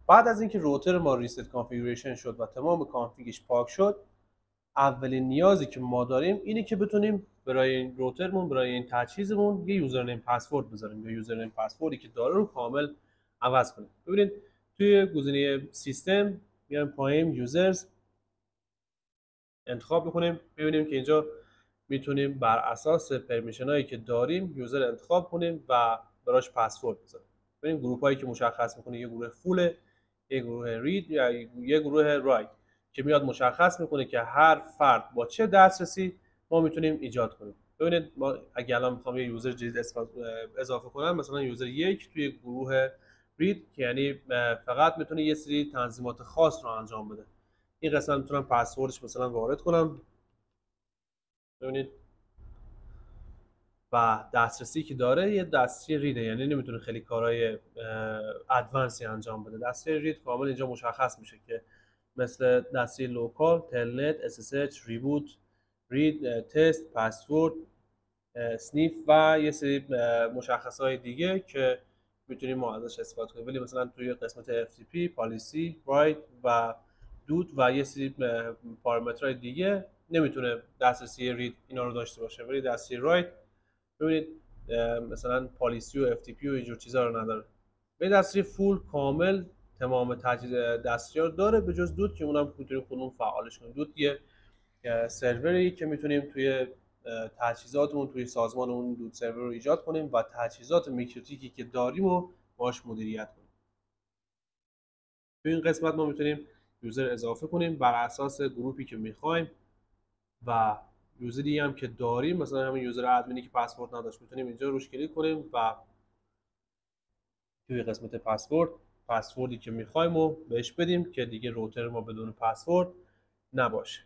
بعد از اینکه روتر ما ریست کانفیگوریشن شد و تمام کانفیگش پاک شد، اولین نیازی که ما داریم اینه که بتونیم برای این روترمون، برای این تجهیزمون یه یوزرنیم پسورد بذاریم، یا یوزرنیم پسوردی که داره رو کامل عوض کنیم. ببینید توی گزینه سیستم میایم پایین یوزرز انتخاب میکنیم، ببینیم که اینجا میتونیم بر اساس پرمیشن هایی که داریم یوزر انتخاب کنیم و براش پسورد بذاریم. ببینیم گروه هایی که مشخص میکنه یه گروه فوله، یه گروه رید یا یه گروه رایت که میاد مشخص میکنه که هر فرد با چه دسترسی ما میتونیم ایجاد کنیم. ببینید ما اگه الان میخوام یه یوزر جدید اضافه کنم، مثلا یوزر 1 توی گروه رید که یعنی فقط میتونه یه سری تنظیمات خاص رو انجام بده. این قسمت میتونم پسوردش مثلا وارد کنم، ببینید، و دسترسی که داره یه دسترسی ریده، یعنی نمیتونه خیلی کارهای ادوانسی انجام بده. دسترسی رید کامل اینجا مشخص میشه که مثل دسترسی لوکال، تلنت، SSH، ریبوت، رید، تست، پسورد، سنیف و یه سری مشخصهای دیگه که میتونیم ما ازش استفاده کنیم. ولی مثلا توی قسمت FTP، پالیسی، رایت و دود و یه سری پارامترهای دیگه نمیتونه دسترسی رید اینا رو داشته باشه. ولی دسترسی رایت ببینید مثلا پالیسی و FTP و اینجور چیزا رو نداره. به دسترسی فول کامل تمام تجهیز دستیار داره به جز دود که اونم میتونیم خودمون فعالش کنیم. دود یه سروری که میتونیم توی تجهیزاتمون توی سازمانمون دود سرور رو ایجاد کنیم و تجهیزات میکروتیکی که داریم رو باهاش مدیریت کنیم. توی این قسمت ما میتونیم یوزر اضافه کنیم بر اساس گروهی که میخوایم و یوزری هم که داریم، مثلا همین یوزر ادمینی که پسورد نداشت میتونیم اینجا روش کلیک کنیم و توی قسمت پسوردی که میخوایم رو بهش بدیم که دیگه روتر ما بدون پسورد نباشه.